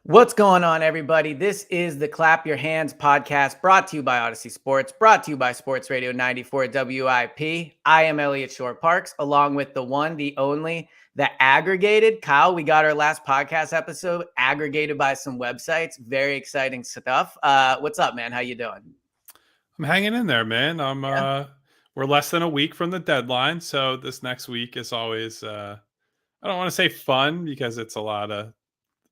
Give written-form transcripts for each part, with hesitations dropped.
What's going on, everybody? This is the Clap Your Hands podcast brought to you by Odyssey Sports, brought to you by Sports Radio 94 WIP. I am Elliot Shore Parks, along with the one, the only, the aggregated. Kyle, we got our last podcast episode aggregated by some websites. Very exciting stuff. What's up, man? How you doing? I'm hanging in there, man. Yeah. We're less than a week from the deadline, so this next week is always I don't want to say fun because it's a lot of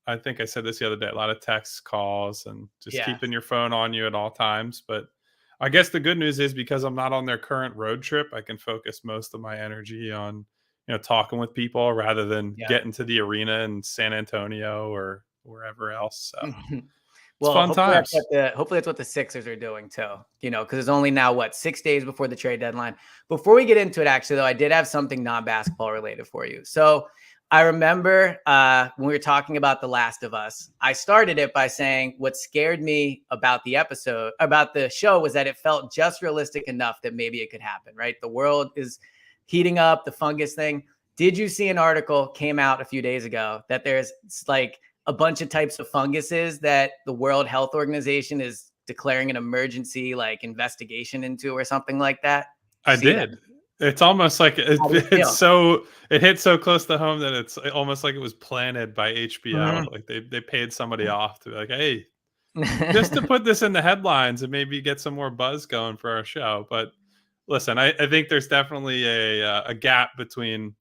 I think I said this the other day, a lot of texts, calls, and just Yeah. keeping your phone on you at all times. But I guess the good news is because I'm not on their current road trip, I can focus most of my energy on, talking with people rather than Yeah. getting to the arena in San Antonio or wherever else. So it's Well, fun times. hopefully that's what the Sixers are doing too. Because it's only now 6 days before the trade deadline. Before we get into it, actually, though, I did have something non-basketball related for you. So I remember when we were talking about The Last of Us, I started it by saying what scared me about the show was that it felt just realistic enough that maybe it could happen. Right, the world is heating up, the fungus thing. Did you see an article came out a few days ago that there's a bunch of types of funguses that the World Health Organization is declaring an emergency investigation into or something like that? Did you I see that? did. It's almost like How do you feel? it hit so close to home that it's almost like it was planted by HBO. Mhm. Like they paid somebody off to be like, hey, just to put this in the headlines and maybe get some more buzz going for our show. But listen, I think there's definitely a gap between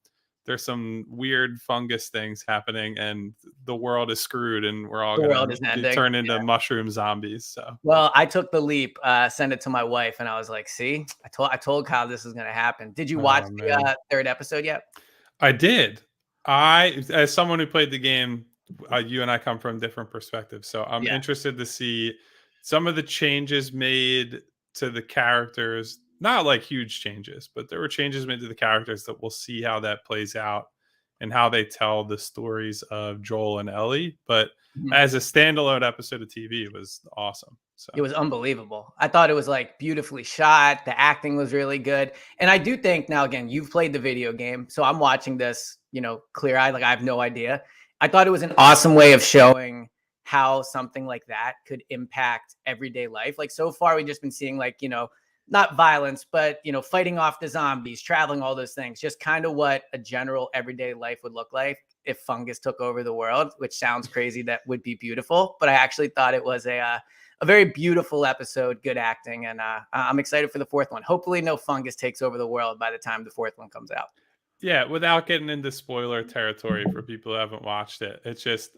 there's some weird fungus things happening and the world is screwed and we're all The gonna world is be ending. turned into Yeah. mushroom zombies. So Well, I took the leap, sent it to my wife, and I was like, "See, I told Kyle this was going to happen." Did you watch oh the man. third episode yet? I did. As someone who played the game, you and I come from different perspectives. So I'm Yeah. interested to see some of the changes made to the characters. Not like huge changes, but there were changes made to the characters that we'll see how that plays out and how they tell the stories of Joel and Ellie. But Mhm. as a standalone episode of TV, it was awesome. So It was unbelievable. I thought it was beautifully shot. The acting was really good. And I do think now, again, you've played the video game. So I'm watching this, clear eyed. Like I have no idea. I thought it was an awesome way of showing how something like that could impact everyday life. Like so far, we've just been seeing not violence, but, fighting off the zombies, traveling, all those things, just kind of what a general everyday life would look like if fungus took over the world, which sounds crazy. That would be beautiful. But I actually thought it was a very beautiful episode, good acting, and I'm excited for the fourth one. Hopefully, no fungus takes over the world by the time the fourth one comes out. yeah, without getting into spoiler territory for people who haven't watched it, it's just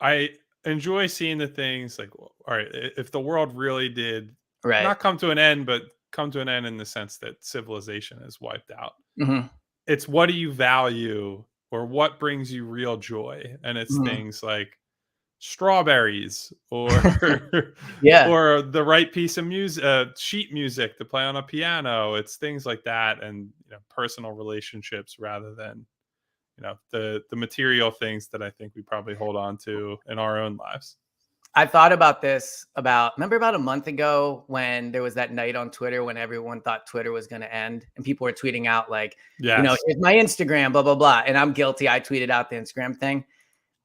I enjoy seeing the things like, all right, if the world really did Right. not come to an end, but come to an end in the sense that civilization is wiped out. Hmm. It's what do you value or what brings you real joy? And it's Hmm. things like strawberries or Yeah. or the right piece of music, sheet music to play on a piano. It's things like that, and personal relationships rather than the material things that I think we probably hold on to in our own lives. I thought about this remember about a month ago when there was that night on Twitter when everyone thought Twitter was going to end and people were tweeting out Yes. here's my Instagram, blah, blah, blah. And I'm guilty. I tweeted out the Instagram thing.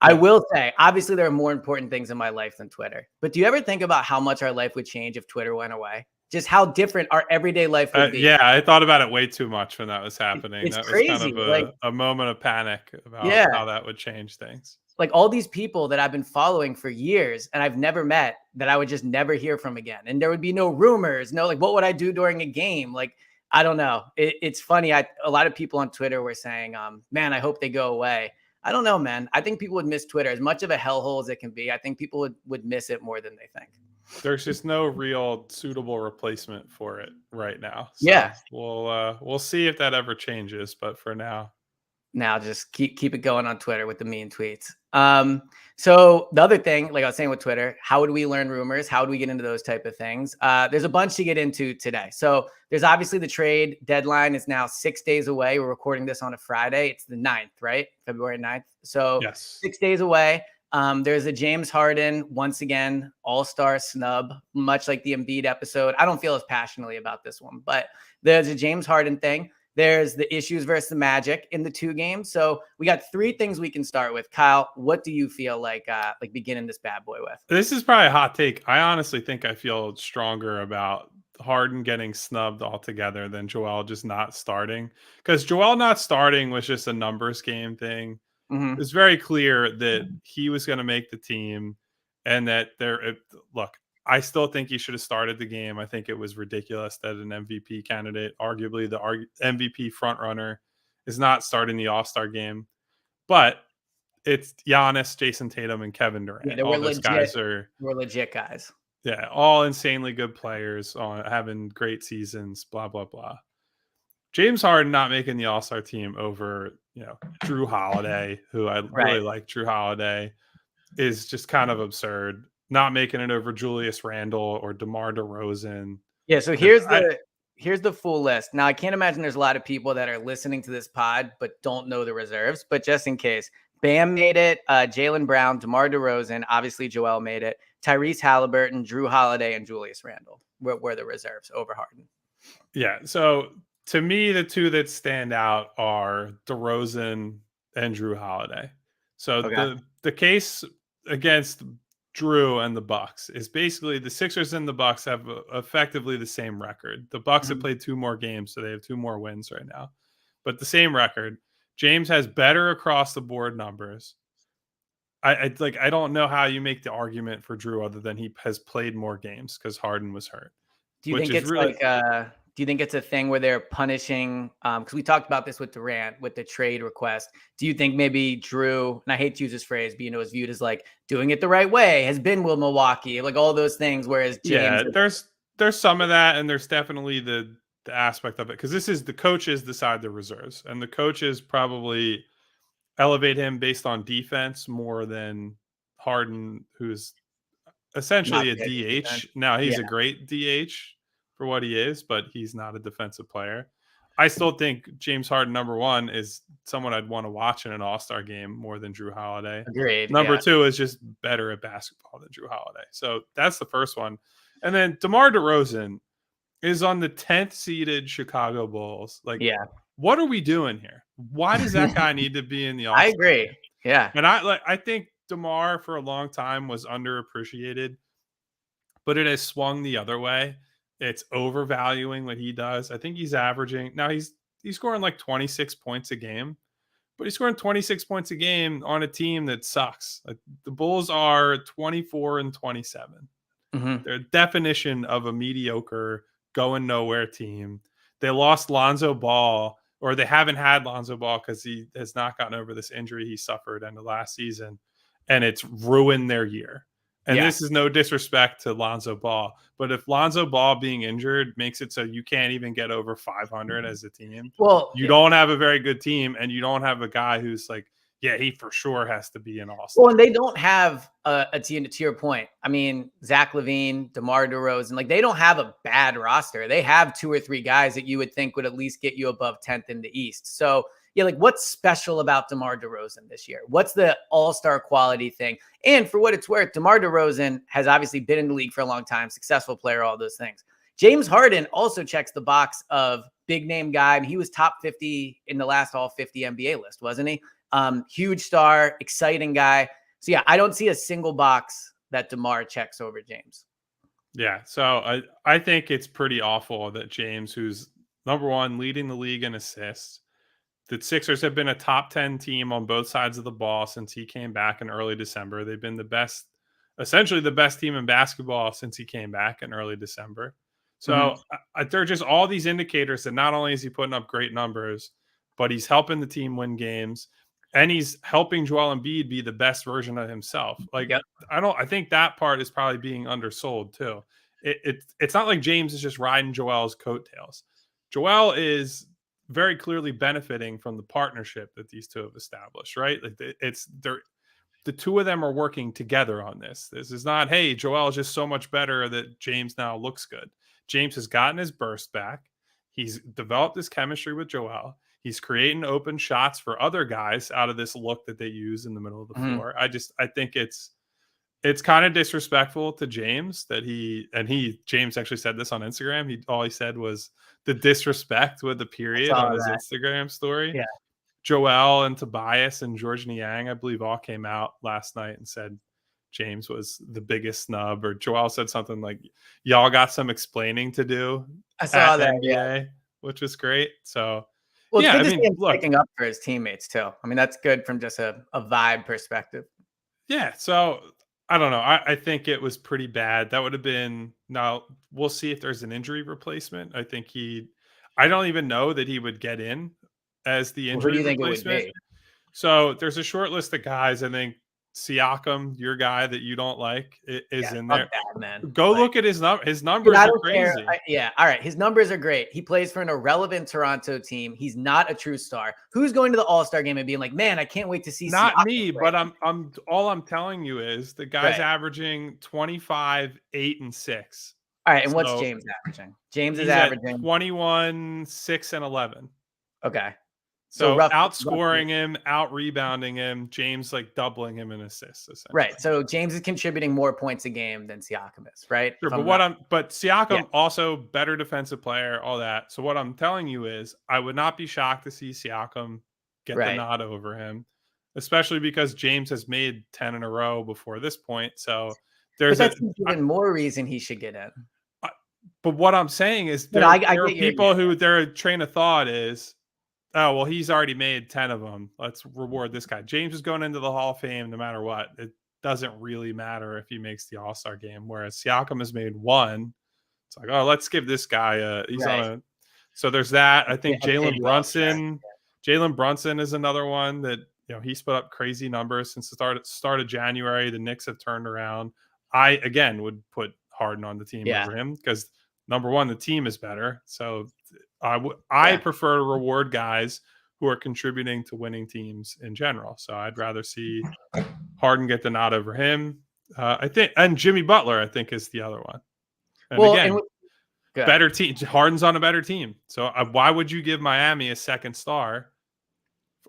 I Yep. will say, obviously, there are more important things in my life than Twitter. But do you ever think about how much our life would change if Twitter went away? Just how different our everyday life would be. Yeah, I thought about it way too much when that was happening. It's That was kind crazy. of a moment of panic about Yeah, how that would change things. all these people that I've been following for years and I've never met that I would just never hear from again. And there would be no rumors, no, what would I do during a game? I don't know. It's funny. A lot of people on Twitter were saying, man, I hope they go away. I don't know, man. I think people would miss Twitter as much of a hellhole as it can be. I think people would miss it more than they think. There's just no real suitable replacement for it right now. So Yeah. we'll see if that ever changes. But for now, Now just keep it going on Twitter with the mean tweets. So the other thing, like I was saying with Twitter, how would we learn rumors? How do we get into those type of things? There's a bunch to get into today. So there's obviously the trade deadline is now 6 days away. We're recording this on a Friday. It's the 9th, right? February 9th. So yes. 6 days away. There's a James Harden, once again, all-star snub, much like the Embiid episode. I don't feel as passionately about this one, but there's a James Harden thing. There's the issues versus the Magic in the 2 games. So we got 3 things we can start with. Kyle, what do you feel like beginning this bad boy with? This is probably a hot take. I honestly think I feel stronger about Harden getting snubbed altogether than Joel just not starting. Because Joel not starting was just a numbers game thing. Hmm. It's very clear that he was going to make the team, and that look, I still think he should have started the game. I think it was ridiculous that an MVP candidate, arguably the MVP frontrunner, is not starting the All-Star game. But it's Giannis, Jason Tatum, and Kevin Yeah, Durant. they All those guys were legit guys. yeah, all insanely good players, having great seasons. Blah blah blah. James Harden not making the All Star team over, Drew Holiday, who I really Right. like. Drew Holiday is just kind of absurd. Not making it over Julius Randle or DeMar DeRozan. Yeah, so And here's the full list. Now I can't imagine there's a lot of people that are listening to this pod but don't know the reserves. But just in case, Bam made it, Jaylen Brown, DeMar DeRozan, obviously Joel made it, Tyrese Halliburton, Drew Holiday, and Julius Randle were the reserves over Harden. yeah, so to me, the two that stand out are DeRozan and Drew Holiday. So Okay. the case against Drew and the Bucks is basically the Sixers and the Bucks have effectively the same record. The Bucks have Mhm. played 2 more games, so they have 2 more wins right now, but the same record. James has better across the board numbers. I don't know how you make the argument for Drew other than he has played more games because Harden was hurt, Do you which think is it's really do you think it's a thing where they're punishing? Because we talked about this with Durant with the trade request. Do you think maybe Drew, and I hate to use this phrase, but is viewed as like doing it the right way, has been with Milwaukee, like all those things, whereas James, yeah. There's some of that, and there's definitely the aspect of it because this is the coaches decide the reserves, and the coaches probably elevate him based on defense more than Harden, who's not essentially a good at defense. DH. Now Yeah, he's a great DH for what he is, but he's not a defensive player. I still think James Harden, number one, is someone I'd want to watch in an All-Star game more than Drew Holiday. agreed. Number Yeah, two is just better at basketball than Drew Holiday. So that's the first one. And then DeMar DeRozan is on the 10th seeded Chicago Bulls. Like, yeah. what are we doing here? Why does that guy need to be in the I All-Star agree. game? Yeah, And I think DeMar for a long time was underappreciated, but it has swung the other way. It's overvaluing what he does. I think he's averaging now he's scoring like 26 points a game, but he's scoring 26 points a game on a team that sucks. Like the Bulls are 24 and 27. hmm, They're a definition of a mediocre, going nowhere team. They lost Lonzo Ball, or they haven't had Lonzo Ball because he has not gotten over this injury he suffered in the last season, and it's ruined their year. And yeah. this is no disrespect to Lonzo Ball, but if Lonzo Ball being injured makes it so you can't even get over 500 as a team, Well, you don't have a very good team, and you don't have a guy who's like, yeah, he for sure has to be an well, all-star. and they don't have a team to your point. I mean, Zach LaVine, DeMar DeRozan, like they don't have a bad roster. They have 2 or 3 guys that you would think would at least get you above 10th in the East. So yeah, like what's special about DeMar DeRozan this year? What's the all-star quality thing? And for what it's worth, DeMar DeRozan has obviously been in the league for a long time, successful player, all those things. James Harden also checks the box of big name guy. I mean, he was top 50 in the last all 50 NBA list, wasn't he? Huge star, exciting guy. So yeah, I don't see a single box that DeMar checks over James. Yeah, so I think it's pretty awful that James, who's number one leading the league in assists, the Sixers have been a top 10 team on both sides of the ball since he came back in early December. They've been the best, essentially the best team in basketball since he came back in early December. Mm-hmm. So there are just all these indicators that not only is he putting up great numbers, but he's helping the team win games, and he's helping Joel Embiid be the best version of himself. Like Yep. I think that part is probably being undersold too. It's not like James is just riding Joel's coattails. Joel is very clearly benefiting from the partnership that these two have established, right? Like the two of them are working together on this. This is not, hey, Joel is just so much better that James now looks good. James has gotten his burst back. He's developed this chemistry with Joel. He's creating open shots for other guys out of this look that they use in the middle of the Mm-hmm. floor. I think it's kind of disrespectful to James that James actually said this on Instagram. All he said was the disrespect with the I period saw on his that. Instagram story. Yeah. Joel and Tobias and George Niang, I believe, all came out last night and said James was the biggest snub, or Joel said something like, y'all got some explaining to do I at saw that. Yeah. NBA, which was great. So, Well, it's yeah, good I to see mean, him look, sticking up for his teammates too. I mean, that's good from just a vibe perspective. yeah. So I don't know. I think it was pretty bad. That would have been, now we'll see if there's an injury replacement. I don't even know that he would get in as the Well, who do injury you think it would replacement. be? So there's a short list of guys. I think Siakam, your guy that you don't like, is Yeah, in fuck there. that, man. Go Like, look at his his dude, numbers I are don't care. crazy. Yeah, all right. His numbers are great. He plays for an irrelevant Toronto team. He's not a true star. Who's going to the All-Star game and being like, man, I can't wait to see Not Siakam me, play? but I'm all I'm telling you is the guy's Right. averaging 25, 8, and 6. All right. And what's So James averaging? James is he's at averaging. 21, 6, and 11. Okay. So So roughly. outscoring him, out rebounding him, James like doubling him in assists, Right. essentially. So James is contributing more points a game than Siakam is, right? Sure, If I'm not. but Yeah. Siakam also better defensive player, all that. So what I'm telling you is I would not be shocked to see Siakam get the Right. nod over him, especially because James has made 10 in a row before this point. So But there's that's even more reason he should get in. I- but what I'm saying is You know, I there are get your, people who their train of thought is, oh, well, he's already made 10 of them. Let's reward this guy. James is going into the Hall of Fame no matter what. It doesn't really matter if he makes the All-Star game, whereas Siakam has made one. It's like, oh, let's give this guy he's on right. a. So there's that. I think A kid All-Star. Jalen Brunson is another one that, he's put up crazy numbers since the start of January. The Knicks have turned around. I again would put Harden on the team Yeah. over him because number one, the team is better. So I prefer to reward guys who are contributing to winning teams in general. So I'd rather see Harden get the nod over him. I think, and Jimmy Butler, I think, is the other one. And Well, again, better team. Harden's on a better team. So why would you give Miami a second star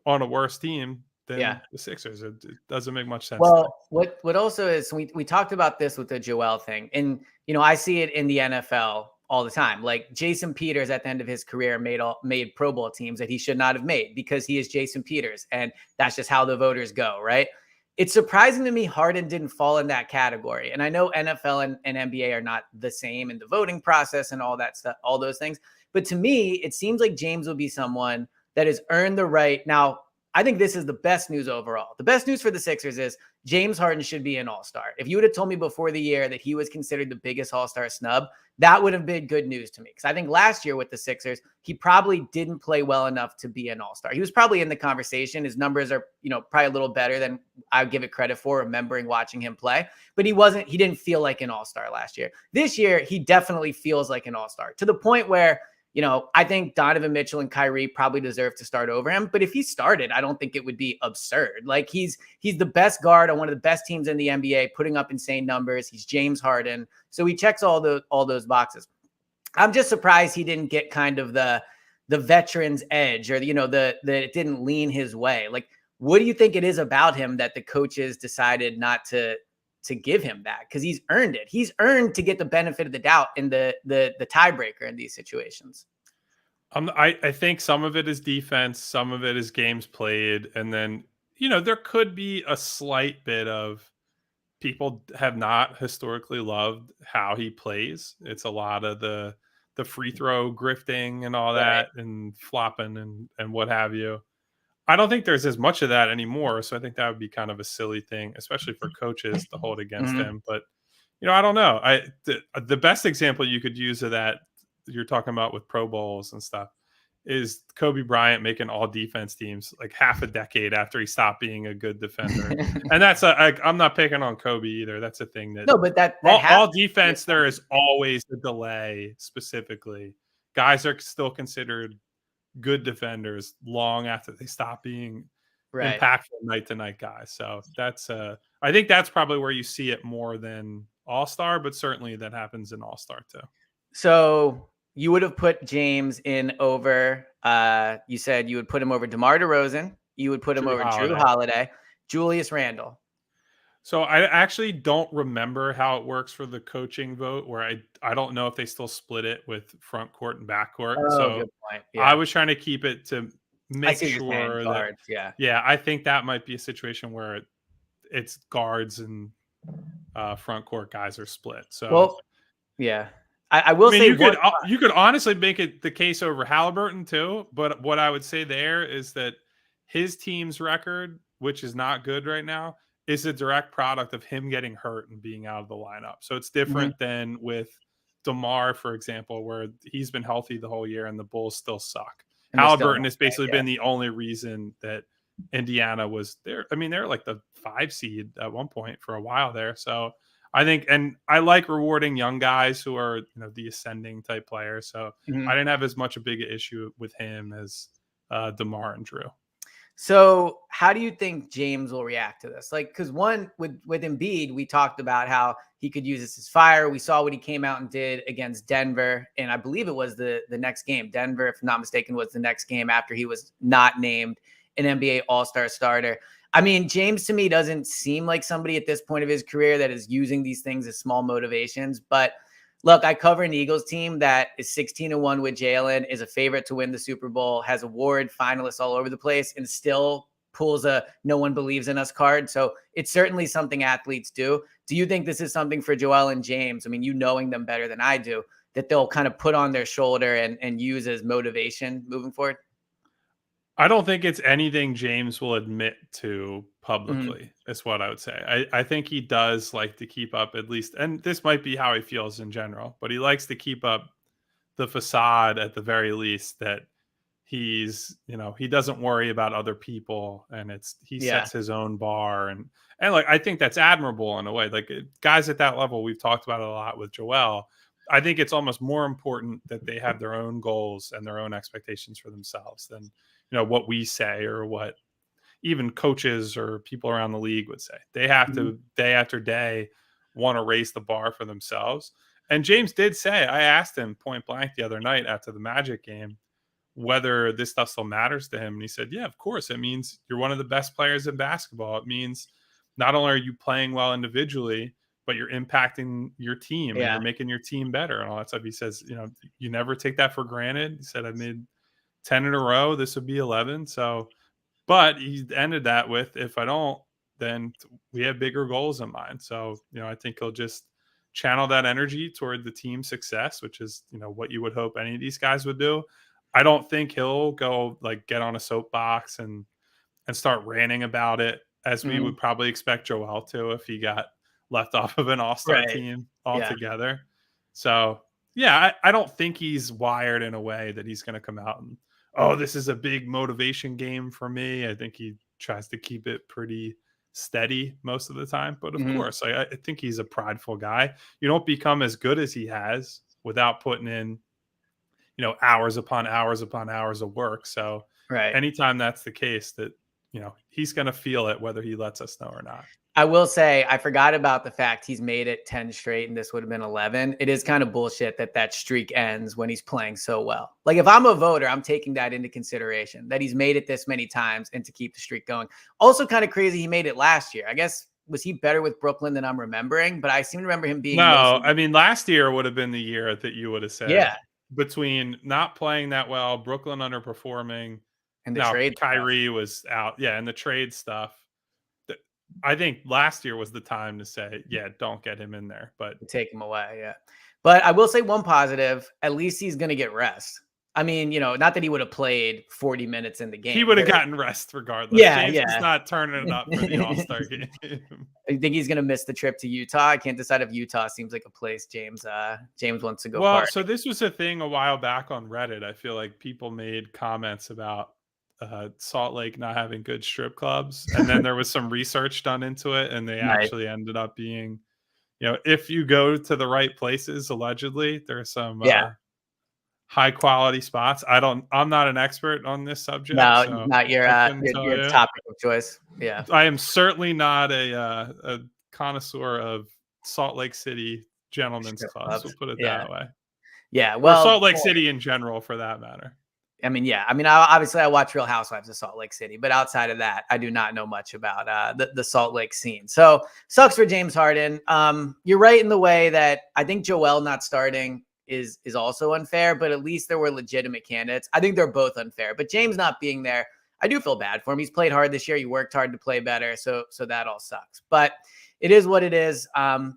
on a worse team than the Sixers? It doesn't make much sense. Well, what also is, we talked about this with the Joel thing, and I see it in the NFL all the time. Like Jason Peters at the end of his career made Pro Bowl teams that he should not have made because he is Jason Peters, and that's just how the voters go, right? It's surprising to me Harden didn't fall in that category. And I know NFL and NBA are not the same in the voting process and all that stuff, all those things. But to me, it seems like James will be someone that has earned the right. Now, I think this is the best news overall. The best news for the Sixers is James Harden should be an all-star. If you would have told me before the year that he was considered the biggest all-star snub, that would have been good news to me. Because I think last year with the Sixers, he probably didn't play well enough to be an all-star. He was probably in the conversation. His numbers are, probably a little better than I would give it credit for, remembering watching him play. But he didn't feel like an all-star last year. This year, he definitely feels like an all-star, to the point where I think Donovan Mitchell and Kyrie probably deserve to start over him. But if he started, I don't think it would be absurd. Like he's the best guard on one of the best teams in the NBA, putting up insane numbers. He's James Harden. So he checks all those boxes. I'm just surprised he didn't get kind of the veteran's edge, or that it didn't lean his way. Like, what do you think it is about him that the coaches decided not to give him that? Because he's earned it. He's earned to get the benefit of the doubt in the tiebreaker in these situations. I think some of it is defense, some of it is games played, and then there could be a slight bit of people have not historically loved how he plays. It's a lot of the free throw grifting and all that, and flopping and what have you. I don't think there's as much of that anymore. So I think that would be kind of a silly thing, especially for coaches to hold against him. But, I don't know. The best example you could use of that you're talking about with Pro Bowls and stuff is Kobe Bryant making all defense teams like half a decade after he stopped being a good defender. And that's I'm not picking on Kobe either. That's a thing that, no, but that all defense, there is always a delay. Specifically, guys are still considered good defenders long after they stop being impactful night to night guys. So that's I think that's probably where you see it more than all-star, but certainly that happens in all-star too. So you would have put James in over, you said you would put him over DeMar DeRozan, you would put him over Drew Holiday, Julius Randle. So I actually don't remember how it works for the coaching vote, where I don't know if they still split it with front court and back court. Oh, So good point. I Yeah. was trying to keep it to I make see what you're saying. sure that, Guards. Yeah. yeah, I think that might be a situation where it's guards and front court guys are split. So Well, yeah. I I will mean, say one. you could honestly make it the case over Halliburton too, but what I would say there is that his team's record, which is not good right now, is a direct product of him getting hurt and being out of the lineup. So it's Mhm. different than with DeMar, for example, where he's been healthy the whole year and the Bulls still suck. And they're still Halliburton not has great. basically Yeah. been the only reason that Indiana was there. I mean, they're like the 5 seed at one point for a while there. So I think, and I like rewarding young guys who are, the ascending type players. So I Mhm. didn't have as much a big issue with him as DeMar and Drew. So, how do you think James will react to this? Like, because one with Embiid, we talked about how he could use this as fire. We saw what he came out and did against Denver, and I believe it was the next game. Denver, if I'm not mistaken, was the next game after he was not named an NBA All-Star starter. I mean, James to me doesn't seem like somebody at this point of his career that is using these things as small motivations, but look, I cover an Eagles team that is 16-1 with Jalen, is a favorite to win the Super Bowl, has award finalists all over the place, and still pulls a no one believes in us card. So it's certainly something athletes do. Do you think this is something for Joel and James? I mean, you knowing them better than I do, that they'll kind of put on their shoulder and use as motivation moving forward? I don't think it's anything James will admit to Mhm. publicly, is what I would say. I think he does like to keep up at least, and this might be how he feels in general, but he likes to keep up the facade at the very least that he doesn't worry about other people, and he Yeah. sets his own bar, and like I think that's admirable in a way. Like guys at that level, we've talked about it a lot with Joel. I think it's almost more important that they have their own goals and their own expectations for themselves than what we say or what even coaches or people around the league would say. They have Mhm. to day after day want to raise the bar for themselves. And James did say, I asked him point blank the other night after the Magic game whether this stuff still matters to him. And he said, yeah, of course. It means you're one of the best players in basketball. It means not only are you playing well individually, but you're impacting your team and you're Yeah. making your team better and all that stuff. He says, you never take that for granted. He said, I made 10 in a row. This would be 11. So, but he ended that with, if I don't, then we have bigger goals in mind. So, I think he'll just channel that energy toward the team success, which is, what you would hope any of these guys would do. I don't think he'll go like get on a soapbox and start ranting about it as we Mhm. would probably expect Joel to if he got left off of an all-star Right. team Yeah. altogether. So yeah, I don't think he's wired in a way that he's going to come out and, oh, this is a big motivation game for me. I think he tries to keep it pretty steady most of the time. But of Mhm. course, I think he's a prideful guy. You don't become as good as he has without putting in, hours upon hours upon hours of work. So Right. anytime that's the case, that, he's going to feel it whether he lets us know or not. I will say I forgot about the fact he's made it 10 straight and this would have been 11. It is kind of bullshit that that streak ends when he's playing so well. Like if I'm a voter, I'm taking that into consideration that he's made it this many times and to keep the streak going. Also kind of crazy he made it last year. I guess was he better with Brooklyn than I'm remembering, but I seem to remember him being No, mostly I mean, last year would have been the year that you would have said yeah, between not playing that well, Brooklyn underperforming. and the Now trade stuff Kyrie was out. Yeah. And the trade stuff. th- I think last year was the time to say, yeah, don't get him in there. But to take him away. Yeah. But I will say one positive, at least he's going to get rest. I mean, not that he would have played 40 minutes in the he game, would have but gotten rest regardless. yeah, James is yeah. not turning it up for the All-Star game. I think he's gonna miss the trip to Utah. I can't decide if Utah seems like a place James wants to go Well, party. so this was a thing a while back on Reddit. I feel like people made comments about Salt Lake not having good strip clubs, and then there was some research done into it, and they Right. actually ended up being, if you go to the right places, allegedly, there's some Yeah. high quality spots. I'm not an expert on this subject, No, so not your I couldn't tell your you. topic of choice. Yeah. I am certainly not a connoisseur of Salt Lake City gentlemen's Strip clubs. We'll clubs. put it Yeah. that way. Yeah. Or Well, Salt Lake City in general, for that matter. I mean, yeah. I mean, obviously I watch Real Housewives of Salt Lake City, but outside of that, I do not know much about the Salt Lake scene. So sucks for James Harden. You're right in the way that I think Joel not starting is also unfair, but at least there were legitimate candidates. I think they're both unfair, but James not being there, I do feel bad for him. He's played hard this year. He worked hard to play better. So that all sucks, but it is what it is.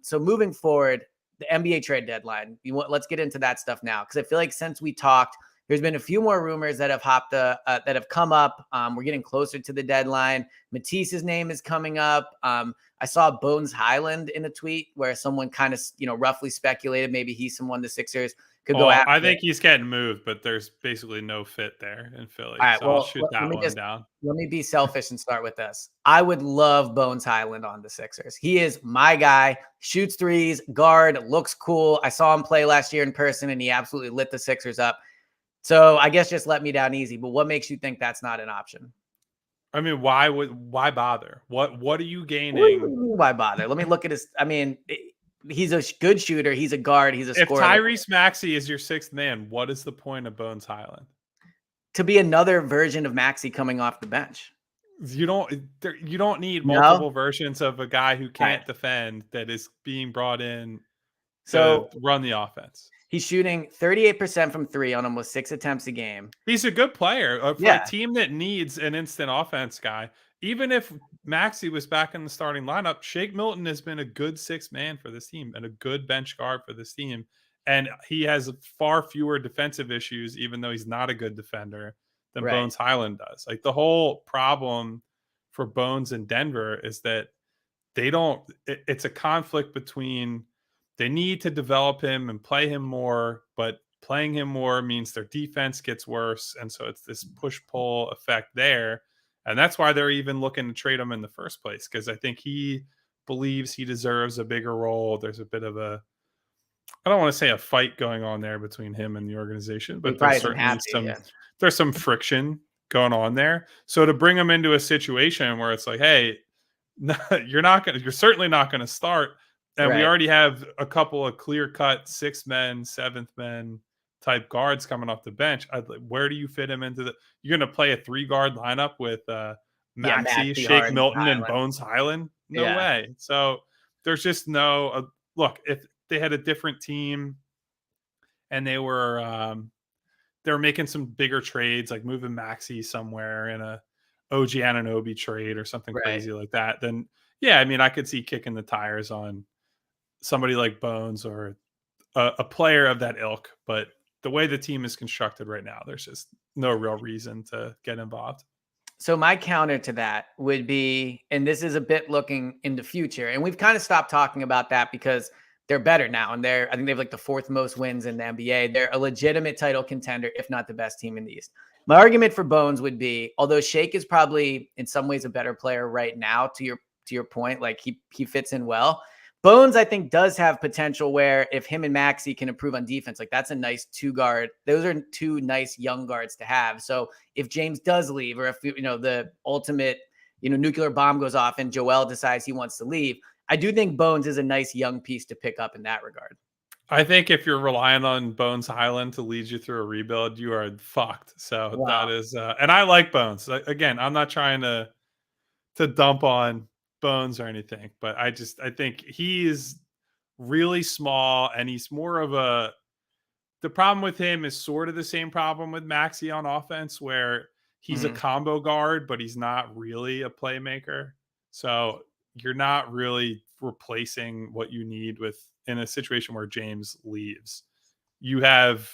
So moving forward, the NBA trade deadline, let's get into that stuff now. Cause I feel like since we talked, there's been a few more rumors that have come up. We're getting closer to the deadline. Matisse's name is coming up. I saw Bones Highland in a tweet where someone kind of, roughly speculated maybe he's someone the Sixers could go Well, after. I think he's getting moved, but there's basically no fit there in Philly. All right. So I'll Well, shoot that one down. let me be selfish and start with this. I would love Bones Highland on the Sixers. He is my guy. Shoots threes, guard, looks cool. I saw him play last year in person, and he absolutely lit the Sixers up. So I guess just let me down easy. But what makes you think that's not an option? I mean, why bother? What are you gaining? Why bother? Let me look at his. I mean, he's a good shooter. He's a guard. He's a If scorer. Tyrese Maxey is your sixth man, what is the point of Bones Highland? To be another version of Maxey coming off the bench. You don't need multiple versions of a guy who can't defend that is being brought in to run the offense. He's shooting 38% from three on almost 6 attempts a game. He's a good player for a team that needs an instant offense guy. Even if Maxey was back in the starting lineup, Shake Milton has been a good sixth man for this team and a good bench guard for this team. And he has far fewer defensive issues, even though he's not a good defender, than Bones Highland does. Like, the whole problem for Bones in Denver is that it's a conflict between they need to develop him and play him more, but playing him more means their defense gets worse. And so it's this push-pull effect there. And that's why they're even looking to trade him in the first place, because I think he believes he deserves a bigger role. There's a bit of I don't want to say a fight going on there between him and the organization, but there's certainly there's some friction going on there. So to bring him into a situation where it's like, hey, you're certainly not going to start. And we already have a couple of clear-cut 6 men, 7th men type guards coming off the bench. Where do you fit him into you're going to play a 3-guard lineup with Maxey, Shake Milton, and Bones Highland? No way. So there's just no look. If they had a different team and they were making some bigger trades, like moving Maxey somewhere in a OG Anunoby trade or something crazy like that, then yeah, I mean, I could see kicking the tires on somebody like Bones or a player of that ilk. But the way the team is constructed right now, there's just no real reason to get involved. So my counter to that would be, and this is a bit looking in the future, and we've kind of stopped talking about that because they're better now. And I think they have like the 4th most wins in the NBA. They're a legitimate title contender, if not the best team in the East. My argument for Bones would be, although Shake is probably in some ways a better player right now, to your point, like he fits in well. Bones, I think, does have potential where if him and Maxey can improve on defense, like that's a nice 2-guard. Those are 2 nice young guards to have. So if James does leave, or if the ultimate nuclear bomb goes off and Joel decides he wants to leave, I do think Bones is a nice young piece to pick up in that regard. I think if you're relying on Bones Highland to lead you through a rebuild, you are fucked. So that is, and I like Bones. Again, I'm not trying to dump on Bones or anything, but I think he is really small, and he's more of the problem with him is sort of the same problem with Maxey on offense, where he's a combo guard, but he's not really a playmaker. So you're not really replacing what you need in a situation where James leaves. You have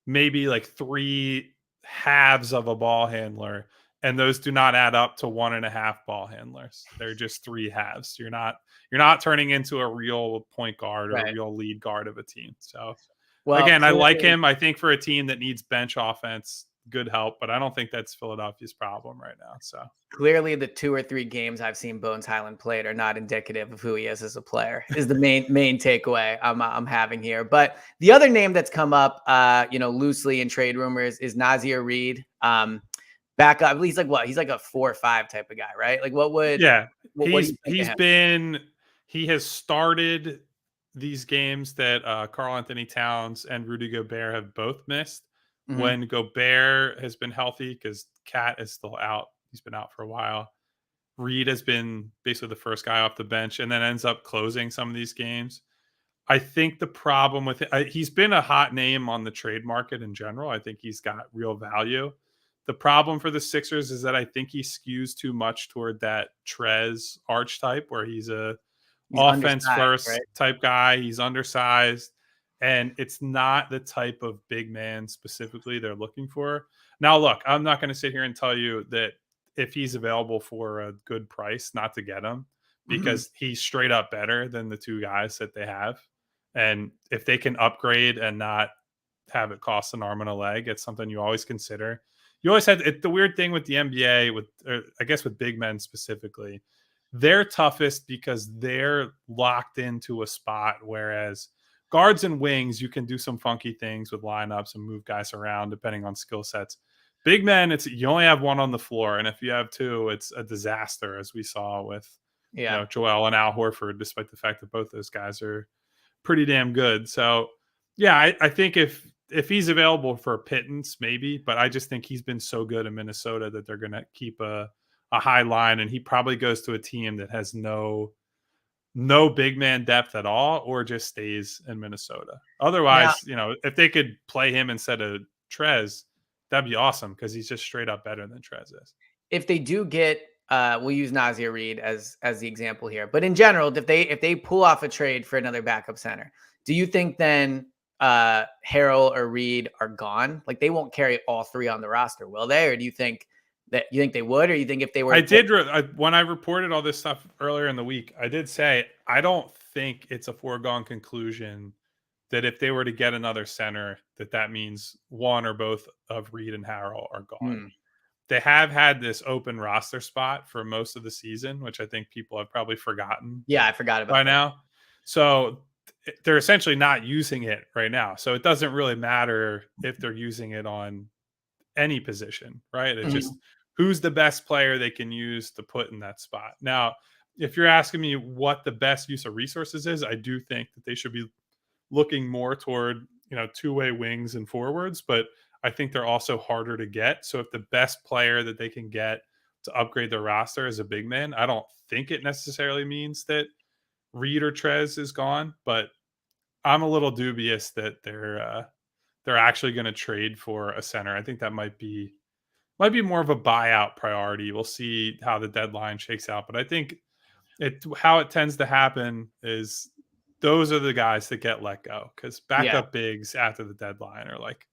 maybe like 3 halves of a ball handler, and those do not add up to 1.5 ball handlers. They're just 3 halves. You're not turning into a real point guard or a real lead guard of a team. So again, I like him. I think for a team that needs bench offense, good help, but I don't think that's Philadelphia's problem right now. So clearly the 2 or 3 games I've seen Bones Highland played are not indicative of who he is as a player, is the main takeaway I'm having here. But the other name that's come up, loosely in trade rumors is Nazir Reed. Back up, he's like what? He's like a 4 or 5 type of guy, right? Like he has started these games that Karl Anthony Towns and Rudy Gobert have both missed. Mhm. when Gobert has been healthy, because Cat is still out. He's been out for a while. Reed has been basically the first guy off the bench and then ends up closing some of these games. I think the problem with it, he's been a hot name on the trade market in general. I think he's got real value. The problem for the Sixers is that I think he skews too much toward that Trez archetype, where he's a He's offense undersized, first right? type guy. He's undersized, and it's not the type of big man specifically they're looking for. Now, look, I'm not going to sit here and tell you that if he's available for a good price, not to get him, Mhm. because he's straight up better than the two guys that they have. And if they can upgrade and not have it cost an arm and a leg, it's something you always consider. You always had the weird thing with the NBA, with I guess with big men specifically, they're toughest because they're locked into a spot. Whereas guards and wings, you can do some funky things with lineups and move guys around depending on skill sets. Big men, it's you only have one on the floor, and if you have two, it's a disaster, as we saw with Yeah. Joel and Al Horford, despite the fact that both those guys are pretty damn good. So yeah, I think if he's available for a pittance, maybe, but I just think he's been so good in Minnesota that they're gonna keep a high line, and he probably goes to a team that has no big man depth at all, or just stays in Minnesota. Now, Otherwise, if they could play him instead of Trez, that'd be awesome because he's just straight up better than Trez is. if they do get, we'll use Nazir Reed as the example here, but in general, if they pull off a trade for another backup center, do you think then Harrell or Reed are gone? Like they won't carry all three on the roster, will they? Or do you think they would, or you think if they were I to take, did when I reported all this stuff earlier in the week, I did say I don't think it's a foregone conclusion that if they were to get another center, that means one or both of Reed and Harrell are gone. hmm, They have had this open roster spot for most of the season, which I think people have probably forgotten yeah, I forgot by about that. now. So they're essentially not using it right now. So it doesn't really matter if they're using it on any position, right? It's Mhm. just who's the best player they can use to put in that spot. Now, if you're asking me what the best use of resources is, I do think that they should be looking more toward, two-way wings and forwards, but I think they're also harder to get. So if the best player that they can get to upgrade their roster is a big man, I don't think it necessarily means that Reed or Trez is gone, but I'm a little dubious that they're actually going to trade for a center. I think that might be more of a buyout priority. We'll see how the deadline shakes out, but I think how it tends to happen is those are the guys that get let go because Yeah, backup bigs after the deadline are like,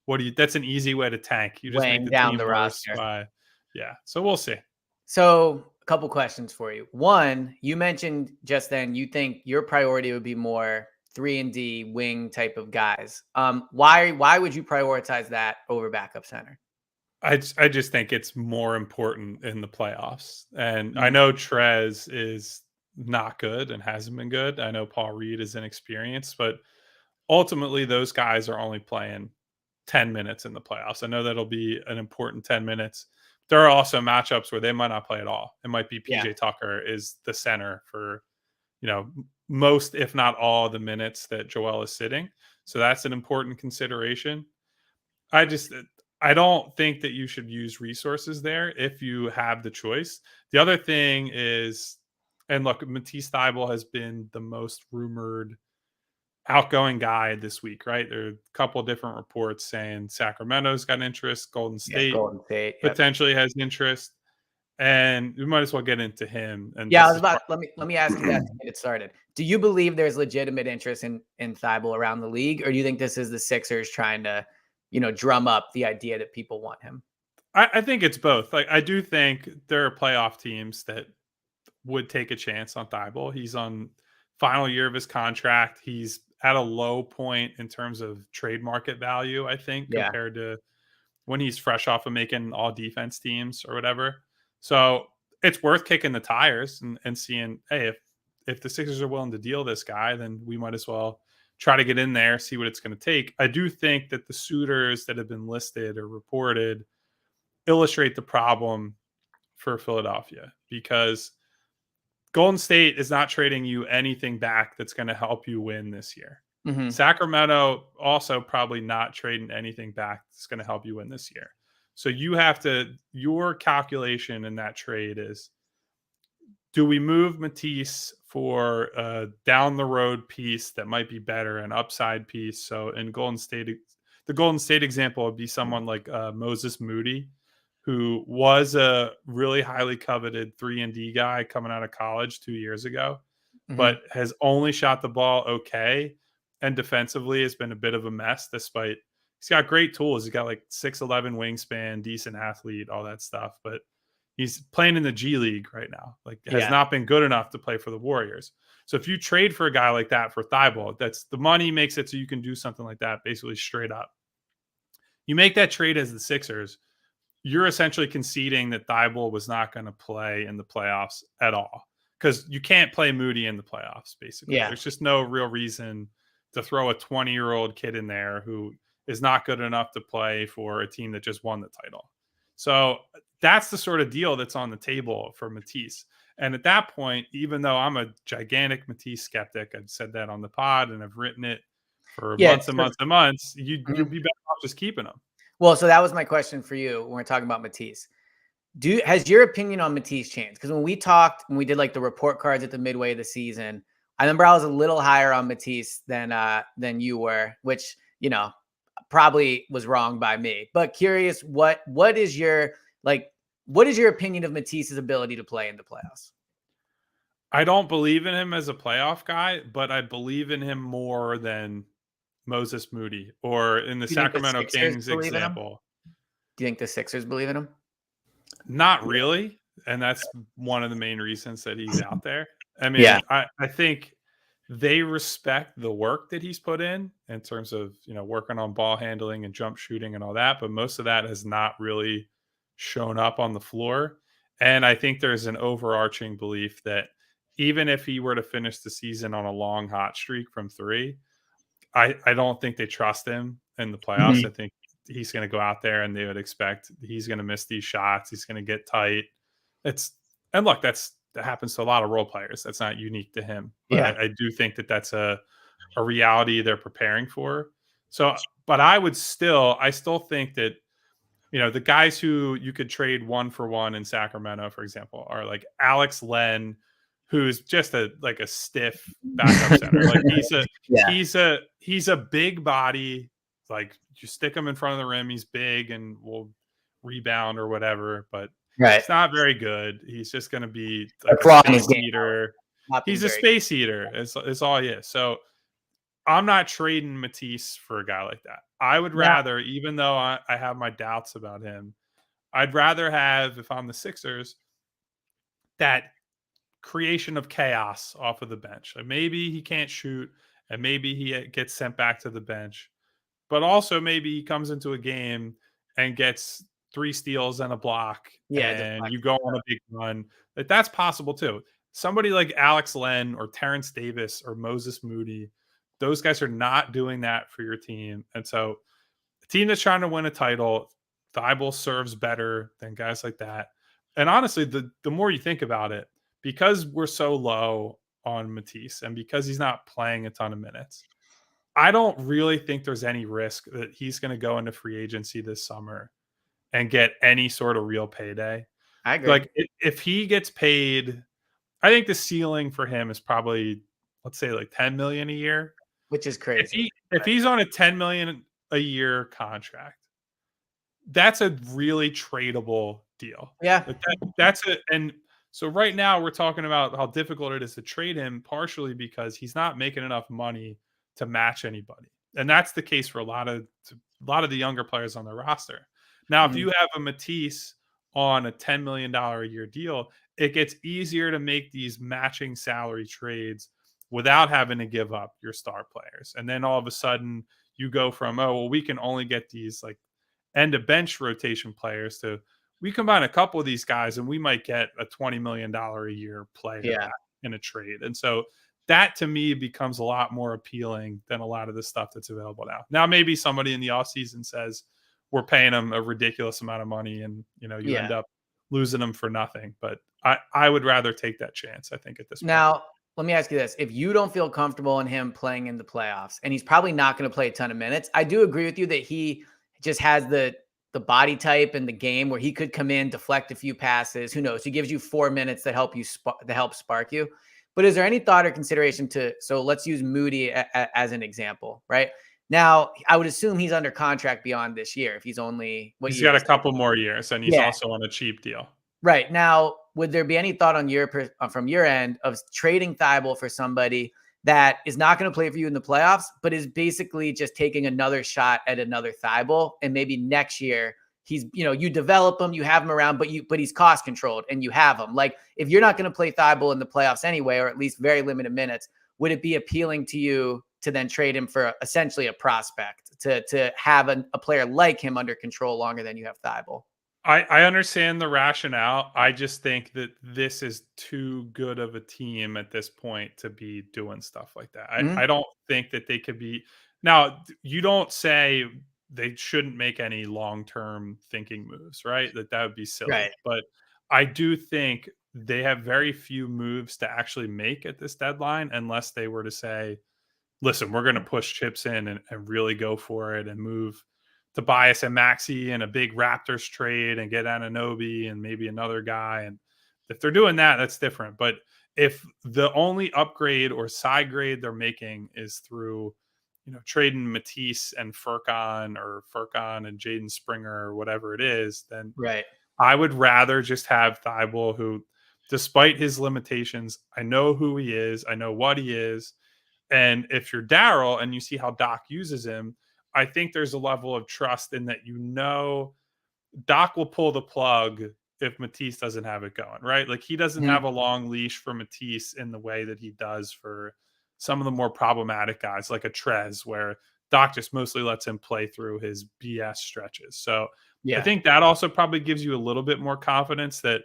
what do you? That's an easy way to tank. You just make weighing the down the team worse roster. by, yeah. So we'll see. So, a couple questions for you. One, you mentioned just then you think your priority would be more 3 and D wing type of guys. Why would you prioritize that over backup center? I just think it's more important in the playoffs, and I Mhm. know Trez is not good and hasn't been good. I know Paul Reed is inexperienced, but ultimately those guys are only playing 10 minutes in the playoffs. I know that'll be an important 10 minutes. There are also matchups where they might not play at all. It might be Yeah. PJ Tucker is the center for, most, if not all, the minutes that Joel is sitting. So that's an important consideration. I just, I don't think that you should use resources there if you have the choice. The other thing is, and look, Matisse Thybulle has been the most rumored outgoing guy this week, right? There are a couple of different reports saying Sacramento's got interest, Golden Yeah, State Golden State. Yep. potentially has interest, and we might as well get into him. And Yeah, I this was is about let me ask you that to get it started. Do you believe there's legitimate interest in Thibault around the league, or do you think this is the Sixers trying to, drum up the idea that people want him? I think it's both. Like I do think there are playoff teams that would take a chance on Thibault. He's on final year of his contract. He's at a low point in terms of trade market value, I think, Yeah. compared to when he's fresh off of making all defense teams or whatever. So it's worth kicking the tires and seeing, hey, if the Sixers are willing to deal this guy, then we might as well try to get in there, see what it's going to take. I do think that the suitors that have been listed or reported illustrate the problem for Philadelphia because Golden State is not trading you anything back that's going to help you win this year. Mhm. Sacramento also probably not trading anything back that's going to help you win this year. So you have to, your calculation in that trade is, do we move Matisse for a down the road piece that might be better, an upside piece? So in Golden State, the Golden State example would be someone like Moses Moody, who was a really highly coveted 3-and-D guy coming out of college 2 years ago, Mhm. but has only shot the ball okay, and defensively has been a bit of a mess. Despite he's got great tools, he's got like 6'11" wingspan, decent athlete, all that stuff, but he's playing in the G League right now. Like, has Yeah. not been good enough to play for the Warriors. So if you trade for a guy like that for Thibault, that's the money makes it so you can do something like that basically straight up. You make that trade as the Sixers, you're essentially conceding that Thibault was not going to play in the playoffs at all, because you can't play Moody in the playoffs. Basically, Yeah. there's just no real reason to throw a 20-year-old kid in there who is not good enough to play for a team that just won the title. So that's the sort of deal that's on the table for Matisse. And at that point, even though I'm a gigantic Matisse skeptic, I've said that on the pod and I've written it for Yeah. months and months and months, you'd Mhm. be better off just keeping him. Well, so that was my question for you when we're talking about Matisse. Has your opinion on Matisse changed? Because when we talked, when we did like the report cards at the midway of the season, I remember I was a little higher on Matisse than you were, which probably was wrong by me. But curious, what is your like what is your opinion of Matisse's ability to play in the playoffs? I don't believe in him as a playoff guy, but I believe in him more than Moses Moody, or in the Do you think the Sacramento Sixers Kings believe in him? example. Do you think the Sixers believe in him? Not really. And that's one of the main reasons that he's out there. I Yeah. mean, I think they respect the work that he's put in terms of, working on ball handling and jump shooting and all that. But most of that has not really shown up on the floor. And I think there's an overarching belief that even if he were to finish the season on a long hot streak from three, I don't think they trust him in the playoffs. I Mhm. think he's going to go out there and they would expect he's going to miss these shots. He's going to get tight. It's and look, that happens to a lot of role players. That's not unique to him. But Yeah. I do think that that's a reality they're preparing for. So, but I still think that the guys who you could trade one for one in Sacramento, for example, are like Alex Len, who's just a stiff backup center. Like Yeah. he's a big body. Like, you stick him in front of the rim, he's big and will rebound or whatever, but Right. he's not very good. He's just going to be A like a flaw in his space game, eater. not being He's a very. space eater. It's all he is. So I'm not trading Matisse for a guy like that. I would Now, rather, even though I have my doubts about him, I'd rather have, if I'm the Sixers, that creation of chaos off of the bench. Like, maybe he can't shoot and maybe he gets sent back to the bench, but also maybe he comes into a game and gets 3 steals and a block yeah, and deflect. you go on a big run. That's possible too. Somebody like Alex Len or Terrence Davis or Moses Moody, those guys are not doing that for your team. And so a team that's trying to win a title, Thibault serves better than guys like that. And honestly, the more you think about it, because we're so low on Matisse and because he's not playing a ton of minutes, I don't really think there's any risk that he's going to go into free agency this summer and get any sort of real payday. I agree. Like, if he gets paid, I think the ceiling for him is probably, let's say, like 10 million a year. Which is If crazy. if he's on a 10 million a year contract, that's a really tradable deal. Yeah. Like, that's it. And so right now we're talking about how difficult it is to trade him, partially because he's not making enough money to match anybody. And that's the case for a lot of the younger players on the roster. Now, if Mhm. you have a Matisse on a $10 million a year deal, it gets easier to make these matching salary trades without having to give up your star players. And then all of a sudden you go from, oh, well, we can only get these like end of bench rotation players to, we combine a couple of these guys and we might get a $20 million a year player Yeah. back in a trade. And so that to me becomes a lot more appealing than a lot of the stuff that's available now. Now, maybe somebody in the offseason says we're paying them a ridiculous amount of money and you Yeah. end up losing them for nothing. But I would rather take that chance, I think, at this point. Now, let me ask you this. If you don't feel comfortable in him playing in the playoffs, and he's probably not going to play a ton of minutes, I do agree with you that he just has the body type and the game where he could come in, deflect a few passes. Who knows? He gives you 4 minutes that help you that help spark you. But is there any thought or consideration to, so let's use Moody as an example, right? Now, I would assume he's under contract beyond this year if he's only, what He's year got a is he? couple more years, and he's Yeah. also on a cheap deal. Right. Now, would there be any thought on from your end of trading Thibault for somebody that is not going to play for you in the playoffs, but is basically just taking another shot at another Thibault, and maybe next year he's, you develop him, you have him around, but he's cost controlled and you have him. Like, if you're not going to play Thibault in the playoffs anyway, or at least very limited minutes, would it be appealing to you to then trade him for essentially a prospect to have a player like him under control longer than you have Thibault? I understand the rationale. I just think that this is too good of a team at this point to be doing stuff like that. I Mhm. don't think that they could be. Now, you don't say they shouldn't make any long-term thinking moves, right? That would be silly. Right. But I do think they have very few moves to actually make at this deadline unless they were to say, listen, we're going to push chips in and really go for it and move Tobias and Maxi in a big Raptors trade and get Anunoby and maybe another guy. And if they're doing that, that's different. But if the only upgrade or side grade they're making is through, trading Matisse and Furkan and Jaden Springer or whatever it is, then Right. I would rather just have Thibault, who, despite his limitations, I know who he is, I know what he is, and if you're Daryl and you see how Doc uses him, I think there's a level of trust in that, Doc will pull the plug if Matisse doesn't have it going, right? Like, he doesn't Mhm. have a long leash for Matisse in the way that he does for some of the more problematic guys, like a Trez, where Doc just mostly lets him play through his BS stretches. So I Yeah. think that also probably gives you a little bit more confidence that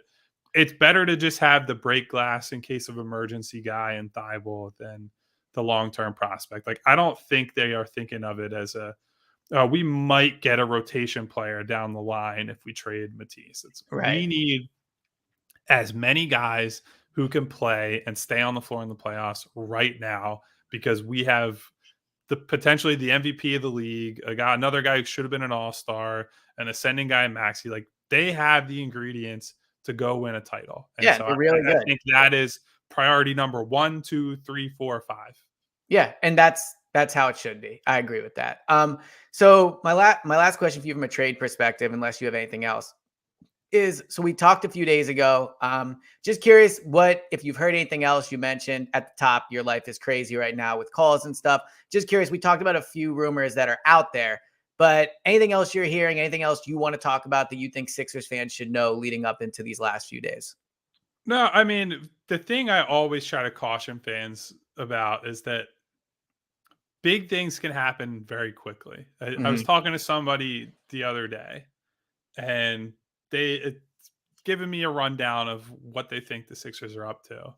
it's better to just have the break glass in case of emergency guy in Thibault than the long term prospect. Like, I don't think they are thinking of it as we might get a rotation player down the line if we trade Matisse. Right. We need as many guys who can play and stay on the floor in the playoffs right now, because we have potentially the MVP of the league, another guy who should have been an all-star, an ascending guy, Maxi. Like, they have the ingredients to go win a title. And Yeah, so I, they're really I good. think that is priority number 1, 2, 3, 4, 5. Yeah, and that's how it should be. I agree with that. So my last question for you from a trade perspective, unless you have anything else, is, so we talked a few days ago. Just curious, what, if you've heard anything else. You mentioned at the top, your life is crazy right now with calls and stuff. Just curious, we talked about a few rumors that are out there, but anything else you're hearing, anything else you want to talk about that you think Sixers fans should know leading up into these last few days? No, I mean, the thing I always try to caution fans about is that big things can happen very quickly. I was Hmm. talking to somebody the other day, and it's giving me a rundown of what they think the Sixers are up to.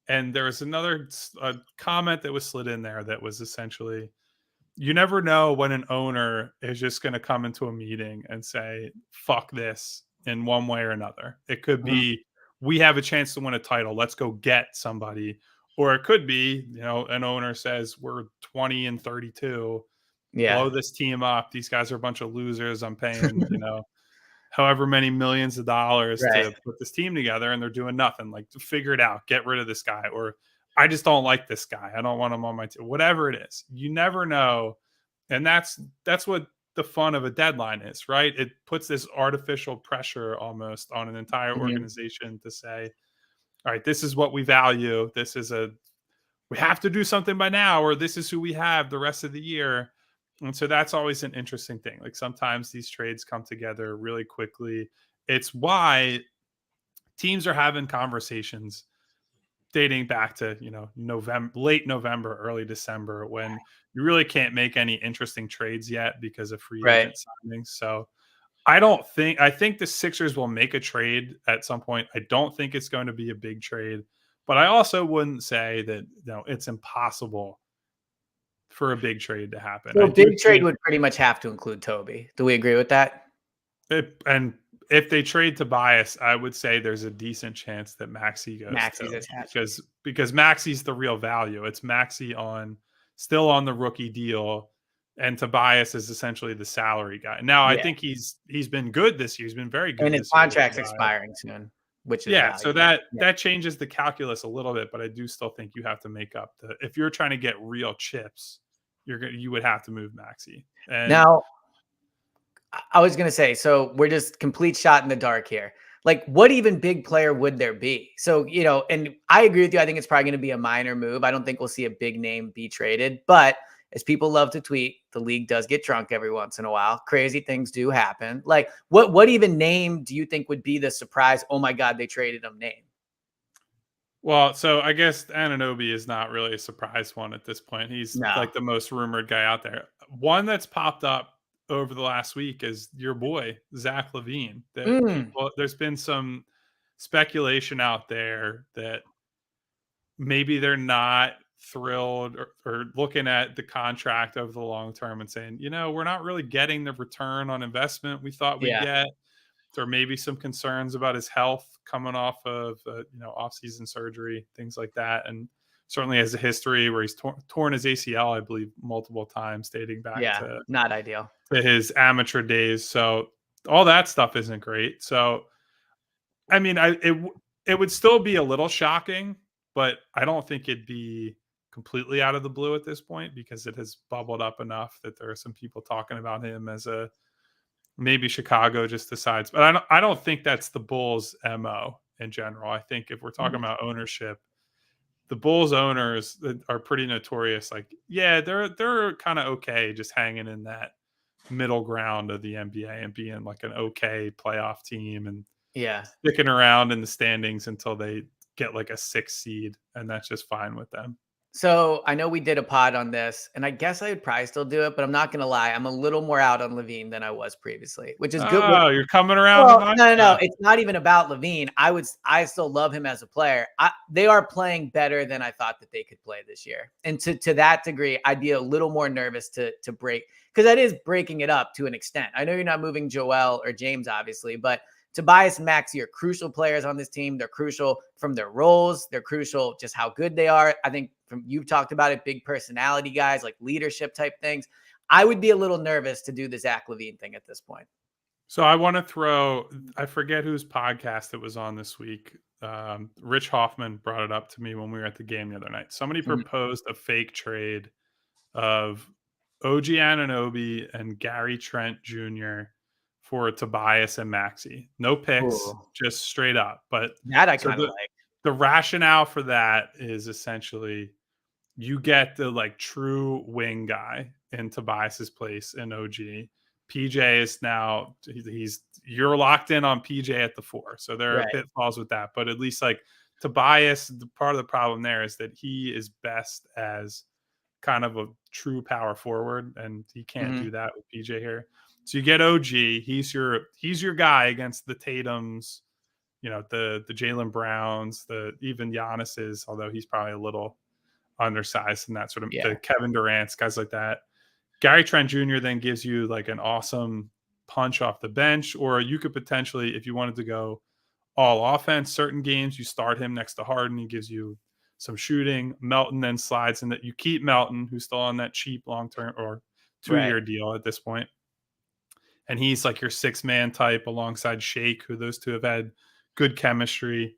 And there was a comment that was slid in there that was essentially, you never know when an owner is just going to come into a meeting and say, fuck this in one way or another. It could Hmm. be, we have a chance to win a title. Let's go get somebody. Or it could be, an owner says, we're 20-32, Yeah. blow this team up. These guys are a bunch of losers. I'm paying, however many millions of dollars Right. to put this team together, and they're doing nothing. Like, to figure it out, get rid of this guy, or I just don't like this guy, I don't want him on my team. Whatever it is, you never know. And that's what the fun of a deadline is, right? It puts this artificial pressure almost on an entire Hmm. organization to say, all right, this is what we value. We have to do something by now, or this is who we have the rest of the year. And so that's always an interesting thing. Like, sometimes these trades come together really quickly. It's why teams are having conversations dating back to, November, late November, early December, when you really can't make any interesting trades yet because of free Right. agent signings. So I think the Sixers will make a trade at some point. I don't think it's going to be a big trade, but I also wouldn't say that, it's impossible for a big trade to happen. So I a do big trade think would pretty much have to include Toby. Do we agree with that? it, and if they trade Tobias, I would say there's a decent chance that Maxey goes Maxi's too, attached. because Maxey's the real value. It's Maxey still on the rookie deal, and Tobias is essentially the salary guy. Now, I Yeah. think he's been good this year. He's been very good And his this year with contract's Tobias. expiring soon, which is Yeah, so valuable. that changes the calculus a little bit, but I do still think you have to make up if you're trying to get real chips, you would have to move Maxey. And Now, I was gonna say, so we're just complete shot in the dark here. Like, what even big player would there be? So, and I agree with you. I think it's probably going to be a minor move. I don't think we'll see a big name be traded. But as people love to tweet, the league does get drunk every once in a while. Crazy things do happen. Like, what even name do you think would be the surprise? Oh my God, they traded him name. Well, so I guess Anunoby is not really a surprise one at this point. He's No. like the most rumored guy out there. One that's popped up over the last week is your boy Zach LaVine. There's been some speculation out there that maybe they're not thrilled or looking at the contract over the long term and saying, we're not really getting the return on investment we thought we'd get. There may be some concerns about his health coming off of off-season surgery, things like that, and certainly has a history where he's torn his ACL, I believe, multiple times, dating back to not ideal to his amateur days. So all that stuff isn't great. So I mean, it would still be a little shocking, but I don't think it'd be completely out of the blue at this point because it has bubbled up enough that there are some people talking about him as maybe Chicago just decides. But I don't think that's the Bulls' MO in general. I think if we're talking about ownership, the Bulls owners are pretty notorious. Like, yeah, they're kind of okay just hanging in that middle ground of the NBA and being like an okay playoff team and sticking around in the standings until they get like a 6 seed, and that's just fine with them. So I know we did a pod on this, and I guess I would probably still do it, but I'm not going to lie. I'm a little more out on LaVine than I was previously, which is good. Oh, you're coming around. Well, no. It's not even about LaVine. I still love him as a player. They are playing better than I thought that they could play this year. And to that degree, I'd be a little more nervous to break, because that is breaking it up to an extent. I know you're not moving Joel or James, obviously, but Tobias and Maxey are crucial players on this team. They're crucial from their roles. They're crucial just how good they are. I think you've talked about it, big personality guys, like leadership type things. I would be a little nervous to do the Zach LaVine thing at this point. So I want to I forget whose podcast it was on this week. Rich Hoffman brought it up to me when we were at the game the other night. Somebody proposed a fake trade of OG Anunoby and Gary Trent Jr. for Tobias and Maxey. No picks, just straight up. But that I kind of like. The rationale for that is essentially you get the like true wing guy in Tobias's place in OG. PJ is now you're locked in on PJ at the 4. So there are pitfalls with that. But at least like Tobias, part of the problem there is that he is best as kind of a true power forward, and he can't do that with PJ here. So you get OG. He's your guy against the Tatums, the Jaylen Browns, even Giannis's, although he's probably a little undersized and that sort of the Kevin Durant's, guys like that. Gary Trent Jr. then gives you like an awesome punch off the bench, or you could potentially, if you wanted to go all offense, certain games you start him next to Harden. He gives you some shooting. Melton then slides in that you keep Melton, who's still on that cheap long-term or 2-year deal at this point. And he's like your 6-man type alongside Shake, who those two have had good chemistry.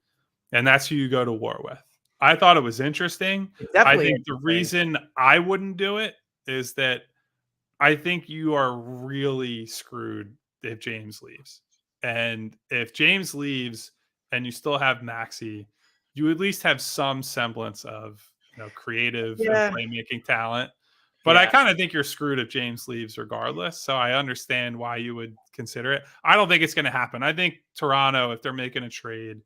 And that's who you go to war with. I thought it was interesting. I think the reason I wouldn't do it is that I think you are really screwed if James leaves. And if James leaves and you still have Maxey, you at least have some semblance of creative and playmaking talent. But I kind of think you're screwed if James leaves regardless. So I understand why you would consider it. I don't think it's going to happen. I think Toronto, if they're making a trade,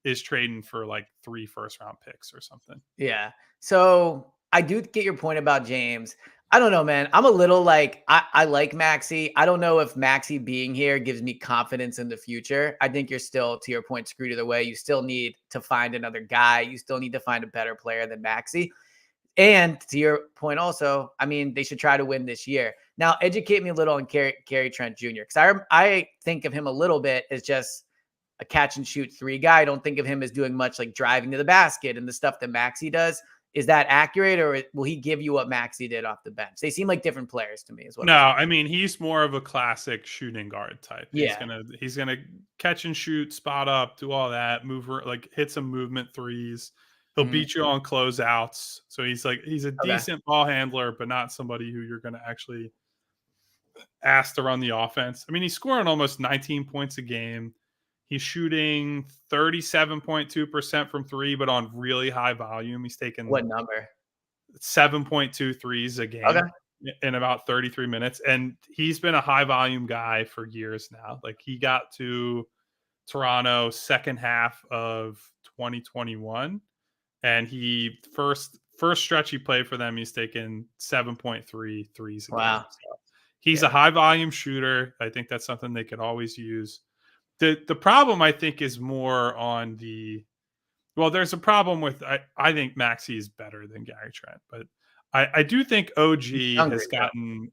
is trading for like 3 first-round picks or something. Yeah. So I do get your point about James. I don't know, man. I'm a little like, I like Maxey. I don't know if Maxey being here gives me confidence in the future. I think you're still, to your point, screwed either way. You still need to find another guy. You still need to find a better player than Maxey. And to your point also, I mean, they should try to win this year. Now, educate me a little on Gary Trent Jr. because I think of him a little bit as just a catch and shoot three guy. I don't think of him as doing much like driving to the basket and the stuff that Maxey does. Is that accurate, or will he give you what Maxey did off the bench? They seem like different players to me, is what No, I'm saying. I mean, he's more of a classic shooting guard type. Yeah. He's gonna catch and shoot, spot up, do all that, like hit some movement threes. He'll Mhm. beat you on closeouts. So he's a Okay. decent ball handler, but not somebody who you're gonna actually ask to run the offense. I mean, he's scoring almost 19 points a game. He's shooting 37.2% from three, but on really high volume. He's taking What number? 7.2 threes a Okay. game in about 33 minutes. And he's been a high volume guy for years now. Like he got to Toronto second half of 2021. And he first stretch he played for them, he's taken 7.3 threes a game. Wow. So he's Yeah. a high volume shooter. I think that's something they could always use. The problem I think is more on the there's a problem with I think Maxey is better than Gary Trent, but I do think He's OG hungry, has bro. gotten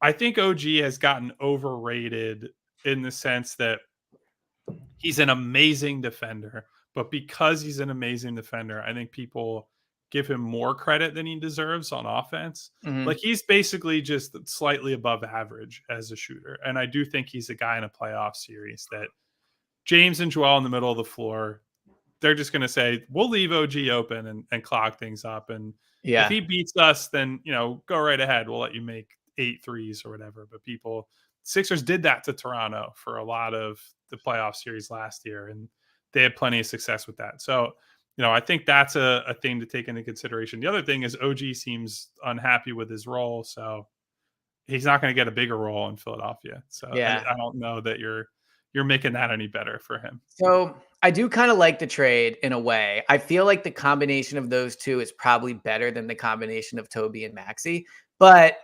I think OG has gotten overrated in the sense that he's an amazing defender, but because he's an amazing defender, I think people give him more credit than he deserves on offense. Like Mhm. he's basically just slightly above average as a shooter. And I do think he's a guy in a playoff series that James and Joel in the middle of the floor, they're just going to say, we'll leave OG open and clog things up. And if Yeah. he beats us, then, go right ahead. We'll let you make 8 threes or whatever. But Sixers did that to Toronto for a lot of the playoff series last year, and they had plenty of success with that. So, I think that's a thing to take into consideration. The other thing is OG seems unhappy with his role. So he's not going to get a bigger role in Philadelphia. So Yeah. I don't know that you're making that any better for him. So I do kind of like the trade in a way. I feel like the combination of those two is probably better than the combination of Toby and Maxey. But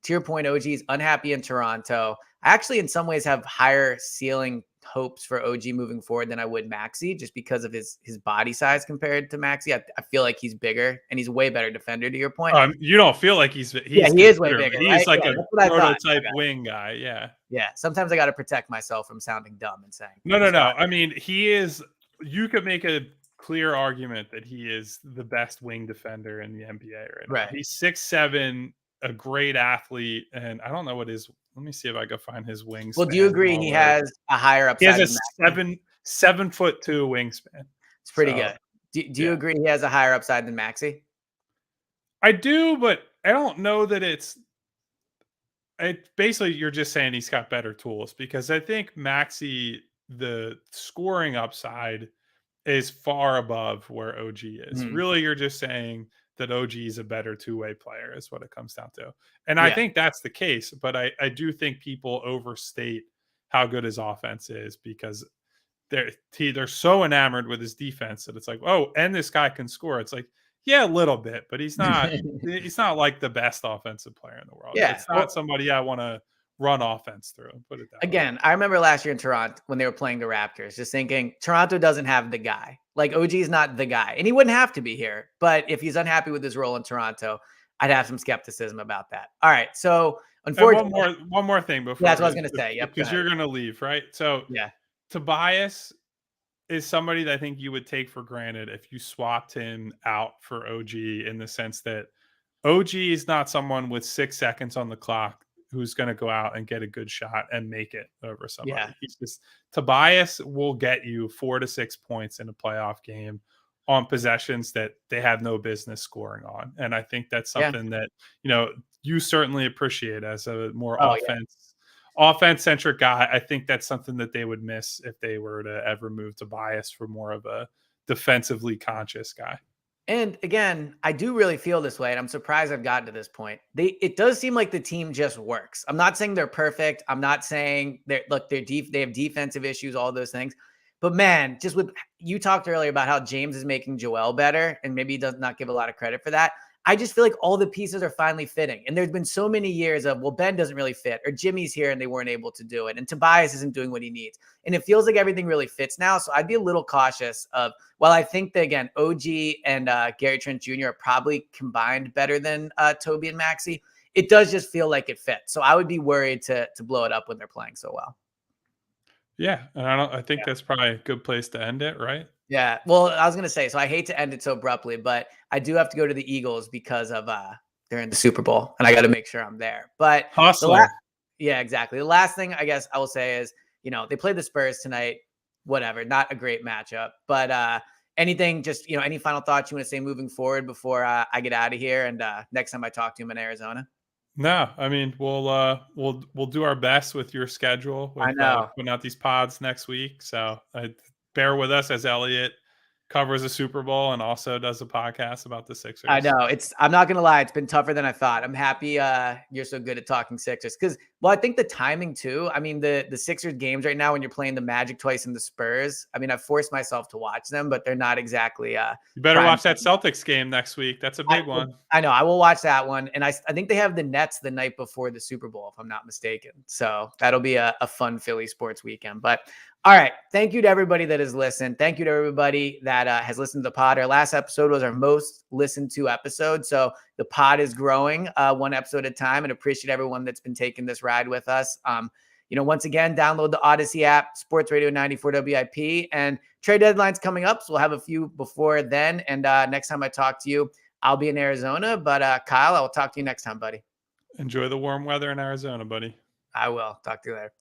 to your point, OG is unhappy in Toronto. I actually, in some ways, have higher ceiling hopes for OG moving forward than I would Maxey, just because of his body size compared to Maxey. I feel like he's bigger and he's a way better defender. To your point, You don't feel like he's yeah, he is way considered, bigger, he's right? like Yeah, a that's what I thought. prototype Okay. wing guy. Yeah. Yeah, sometimes I got to protect myself from sounding dumb and saying No. he's not. I mean, you could make a clear argument that he is the best wing defender in the NBA right now. Right. He's 6'7", a great athlete, and I don't know what let me see if I can find his wingspan. Well, do you agree he has a higher He has upside a than Maxey? 7'2" wingspan. It's pretty So good. Do you yeah, agree he has a higher upside than Maxey? I do, but I don't know that basically you're just saying he's got better tools, because I think Maxey, the scoring upside is far above where OG is. Mhm. Really, you're just saying that OG is a better two-way player is what it comes down to. And I Yeah. think that's the case, but I do think people overstate how good his offense is, because they're so enamored with his defense that it's like, oh, and this guy can score. It's like, yeah, a little bit, but he's not like the best offensive player in the world. Yeah. It's not Well, somebody I want to run offense through. Put it that way. again, I remember last year in Toronto when they were playing the Raptors, just thinking Toronto doesn't have the guy. Like OG is not the guy, and he wouldn't have to be here. But if he's unhappy with his role in Toronto, I'd have some skepticism about that. All right. So And unfortunately, one more thing before, yeah, that's what I was going to say. Yep. Go because ahead. you're going to leave, right? So Yeah. Tobias is somebody that I think you would take for granted if you swapped him out for OG, in the sense that OG is not someone with 6 seconds on the clock who's going to go out and get a good shot and make it over somebody. Yeah. He's just Tobias will get you 4 to 6 points in a playoff game on possessions that they have no business scoring on. And I think that's Yeah. something that, you certainly appreciate as a more Oh, yeah. offense centric guy. I think that's something that they would miss if they were to ever move Tobias for more of a defensively conscious guy. And again, I do really feel this way, and I'm surprised I've gotten to this point. It does seem like the team just works. I'm not saying they're perfect. I'm not saying they have defensive issues, all those things. But man, just with you talked earlier about how James is making Joel better, and maybe he does not give a lot of credit for that. I just feel like all the pieces are finally fitting. And there's been so many years of, well, Ben doesn't really fit, or Jimmy's here and they weren't able to do it, and Tobias isn't doing what he needs. And it feels like everything really fits now. So I'd be a little cautious of, well, I think that, again, OG and Gary Trent Jr. are probably combined better than Toby and Maxey. it does just feel like it fits. So I would be worried to blow it up when they're playing so well. Yeah, and I think that's probably a good place to end it, right? Yeah. Well, I was gonna say, so I hate to end it so abruptly, but I do have to go to the Eagles because of they're in the Super Bowl and I got to make sure I'm there. But the last, Hustler. yeah, exactly. The last thing I guess I will say is, they play the Spurs tonight. Whatever, not a great matchup, but anything, just any final thoughts you want to say moving forward before I get out of here and next time I talk to him in Arizona. No, I mean we'll do our best with your schedule I with know. putting out these pods next week. So bear with us as Elliot covers the Super Bowl and also does a podcast about the I Sixers. know I'm not gonna lie, it's been tougher than I thought. I'm happy you're so good at talking Sixers because, well, I think the timing too. I mean, the Sixers games right now when you're playing the Magic twice and the Spurs. I mean, I've forced myself to watch them, but they're not exactly You better prime watch that time. Celtics game next week. That's a big one. I know I will watch that one, and I think they have the Nets the night before the Super Bowl, if I'm not mistaken. So that'll be a fun Philly sports weekend. But all right, thank you to everybody that has listened. Thank you to everybody that has listened to the pod. Our last episode was our most listened to episode, so the pod is growing one episode at a time. And appreciate everyone that's been taking this ride with us. Once again, download the Odyssey app, Sports Radio 94 WIP, and trade deadline's coming up, so we'll have a few before then. And next time I talk to you, I'll be in Arizona. But Kyle, I will talk to you next time, buddy. Enjoy the warm weather in Arizona, buddy. I will. Talk to you later.